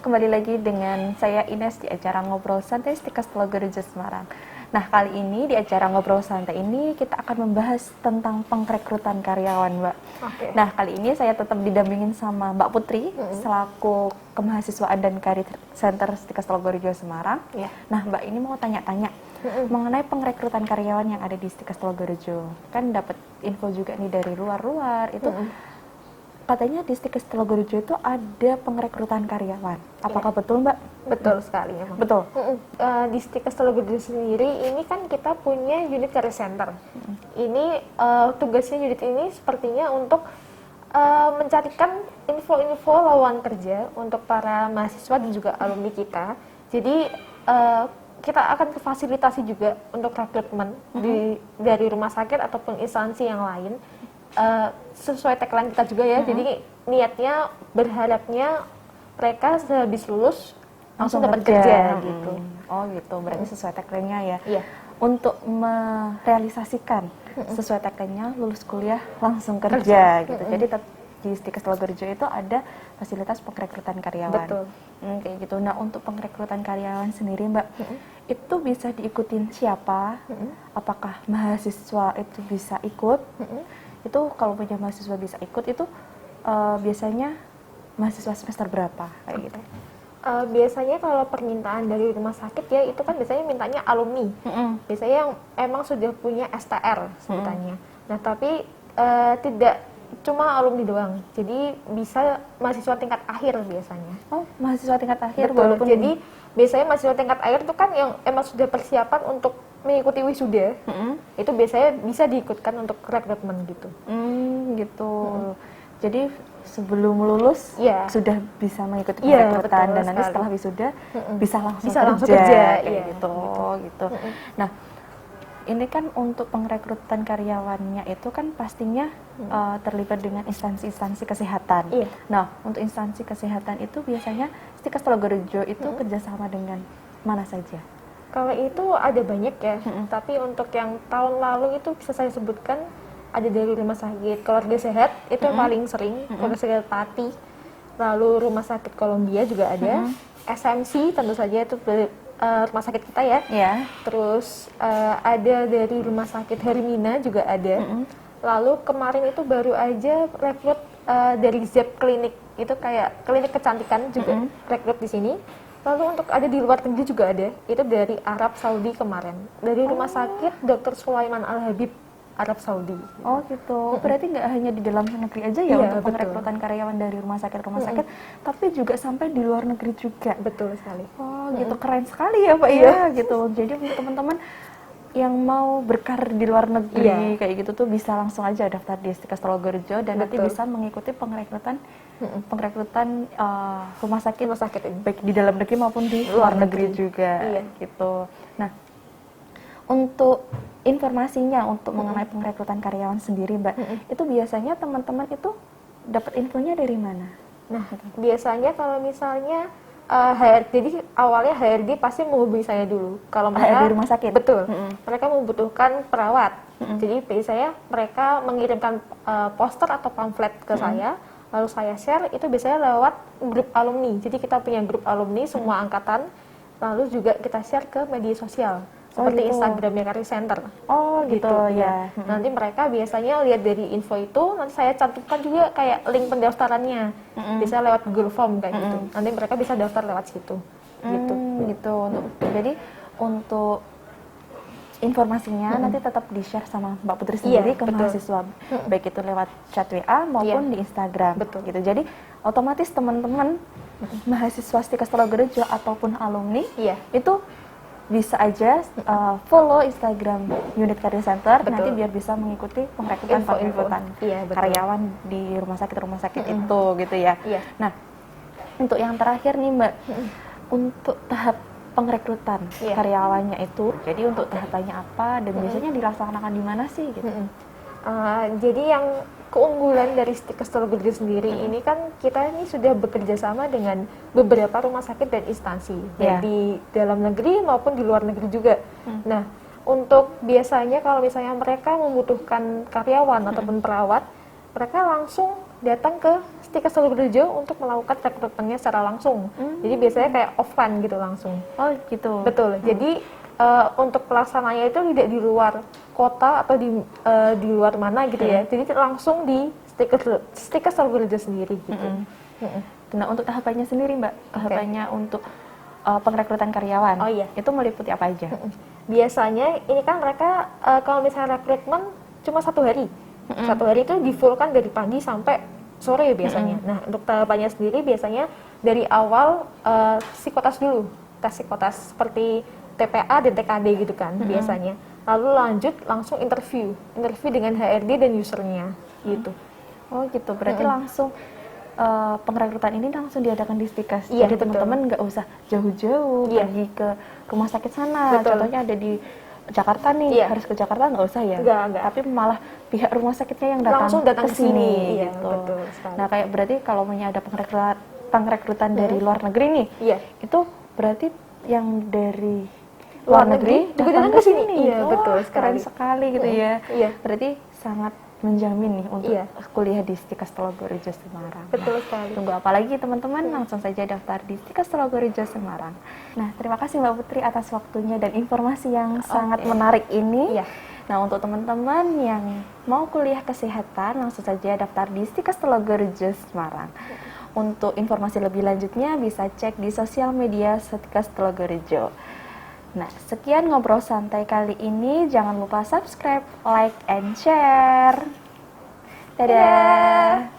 kembali lagi dengan saya Ines di acara Ngobrol Santai Stikes Logorejo Semarang. Nah, kali ini di acara Ngobrol Santai ini kita akan membahas tentang pengrekrutan karyawan, Mbak. Oke. Nah, kali ini saya tetap didampingin sama Mbak Putri selaku Kemahasiswaan dan Karir Center Stikes Logorejo Semarang. Iya. Nah, Mbak ini mau tanya-tanya mengenai pengrekrutan karyawan yang ada di Stikes Logorejo. Kan dapat info juga nih dari luar-luar itu. Katanya di Stikes Logorejo itu ada pengrekrutan karyawan. Apakah betul, Mbak? Betul sekali memang. Betul. Di Stikes Logorejo sendiri ini kan kita punya unit career center. Ini tugasnya unit ini sepertinya untuk mencarikan info-info lowongan kerja untuk para mahasiswa dan juga alumni kita. Jadi kita akan fasilitasi juga untuk rekrutmen dari rumah sakit ataupun instansi yang lain. Sesuai tagline kita juga ya, jadi niatnya berharapnya mereka sehabis lulus langsung dapat kerja gitu. Oh gitu, berarti sesuai tagline-nya ya. Iya. Untuk merealisasikan sesuai tagline-nya lulus kuliah langsung kerja gitu. Jadi di Stikes Logorejo itu ada fasilitas pengrekrutan karyawan. Betul. Kayak gitu. Nah, untuk pengrekrutan karyawan sendiri, Mbak, itu bisa diikutin siapa? Apakah mahasiswa itu bisa ikut? Itu kalau punya mahasiswa bisa ikut itu biasanya mahasiswa semester berapa kayak gitu? Biasanya kalau permintaan dari rumah sakit ya itu kan biasanya mintanya alumni. Biasanya yang emang sudah punya STR sebutannya. Nah tapi tidak cuma alumni doang. Jadi bisa mahasiswa tingkat akhir biasanya. Oh, mahasiswa tingkat akhir. Betul. Walaupun Jadi biasanya mahasiswa tingkat akhir itu kan yang emang sudah persiapan untuk mengikuti wisuda, itu biasanya bisa diikutkan untuk rekrutmen gitu. Gitu. Jadi sebelum lulus sudah bisa mengikuti pengrekrutan dan nanti setelah wisuda bisa langsung kerja kayak gitu. Nah, ini kan untuk pengrekrutan karyawannya itu kan pastinya terlibat dengan instansi-instansi kesehatan. Nah, untuk instansi kesehatan itu biasanya Stikes Logorejo itu kerjasama dengan mana saja? Kalau itu ada banyak ya, tapi untuk yang tahun lalu itu bisa saya sebutkan ada dari Rumah Sakit Keluarga Sehat, itu yang paling sering, Keluarga Sehat Pati, lalu Rumah Sakit Kolombia juga ada, SMC tentu saja itu dari rumah sakit kita ya, terus ada dari Rumah Sakit Hermina juga ada, lalu kemarin itu baru aja rekrut dari ZEP Klinik, itu kayak klinik kecantikan juga rekrut di sini. Lalu untuk ada di luar negeri juga ada, itu dari Arab Saudi kemarin, dari Rumah Sakit Dr. Sulaiman Al-Habib, Arab Saudi. Oh gitu, berarti nggak hanya di dalam negeri aja ya untuk pengrekrutan karyawan dari rumah sakit, tapi juga sampai di luar negeri juga. Betul sekali. Oh gitu, keren sekali ya Pak ya, gitu. Jadi untuk teman-teman yang mau berkarir di luar negeri kayak gitu tuh bisa langsung aja daftar di Stikes Logorejo dan nanti bisa mengikuti pengrekrutan rumah sakit ini baik di dalam negeri maupun di luar negeri juga gitu. Nah, untuk informasinya untuk mengenai pengrekrutan karyawan sendiri, Mbak, itu biasanya teman-teman itu dapat infonya dari mana? Nah, biasanya kalau misalnya jadi awalnya HRD pasti menghubungi saya dulu. Kalau mereka HRD rumah sakit. Betul. Mereka membutuhkan perawat. Jadi biasanya mereka mengirimkan poster atau pamflet ke saya, lalu saya share itu biasanya lewat grup alumni. Jadi kita punya grup alumni semua angkatan, lalu juga kita share ke media sosial. Seperti Instagramnya Career Center. Oh gitu ya. Nanti mereka biasanya lihat dari info itu, nanti saya cantumkan juga kayak link pendaftarannya. Bisa lewat Google Form kayak gitu. Nanti mereka bisa daftar lewat situ. Gitu. Jadi untuk informasinya nanti tetap di-share sama Mbak Putri sendiri ke mahasiswa. Baik itu lewat chat WA maupun di Instagram. Gitu. Jadi otomatis teman-teman mahasiswa Stikes Logorejo ataupun alumni itu bisa aja follow Instagram Unit Career Center nanti biar bisa mengikuti pengrekrutan karyawan di rumah sakit itu gitu ya. Nah, untuk yang terakhir nih Mbak, untuk tahap pengrekrutan karyawannya itu, jadi untuk tahapannya apa dan biasanya dilaksanakan di mana sih gitu? Jadi yang keunggulan dari Stikes Logorejo sendiri ini kan kita ini sudah bekerja sama dengan beberapa rumah sakit dan instansi baik di dalam negeri maupun di luar negeri juga. Nah, untuk biasanya kalau misalnya mereka membutuhkan karyawan ataupun perawat, mereka langsung datang ke Stikes Telogorejo untuk melakukan rekrutmennya secara langsung. Jadi biasanya kayak offline gitu langsung. Oh gitu. Betul. Jadi untuk pelaksananya itu tidak di luar kota atau di luar mana gitu ya. Jadi langsung di Stikes Telogorejo sendiri gitu. Nah untuk tahapannya sendiri Mbak, tahapannya untuk pengrekrutan karyawan, itu meliputi apa aja? Biasanya ini kan mereka kalau misalnya rekrutmen cuma 1 hari. 1 hari itu di-full-kan dari pagi sampai sore biasanya. Nah untuk tahapannya sendiri biasanya dari awal psikotes dulu, tes psikotes seperti TPA dan TKD gitu kan biasanya. Lalu lanjut langsung interview dengan HRD dan usernya gitu. Oh gitu, berarti langsung pengrekrutan ini langsung diadakan di Stikes. Iya, jadi teman-teman nggak usah jauh-jauh pergi ke rumah sakit sana. Contohnya ada di Jakarta nih, harus ke Jakarta nggak usah ya. Enggak. Tapi malah pihak rumah sakitnya yang langsung datang ke sini iya, gitu. Betul sekali. Nah kayak berarti kalau ada pengrekrutan dari luar negeri nih, itu berarti yang dari luar negeri datang ke sini. Iya, betul sekali. Keren sekali gitu ya. Iya. Berarti sangat menjamin nih untuk kuliah di Stikes Telogorejo Semarang. Betul sekali. Tunggu apa lagi teman-teman, langsung saja daftar di Stikes Telogorejo Semarang. Nah, terima kasih Mbak Putri atas waktunya dan informasi yang sangat menarik ini. Nah, untuk teman-teman yang mau kuliah kesehatan, langsung saja daftar di Stikes Telogorejo Semarang. Untuk informasi lebih lanjutnya bisa cek di sosial media Stikes Telogorejo. Nah, sekian ngobrol santai kali ini. Jangan lupa subscribe, like, and share. Dadah!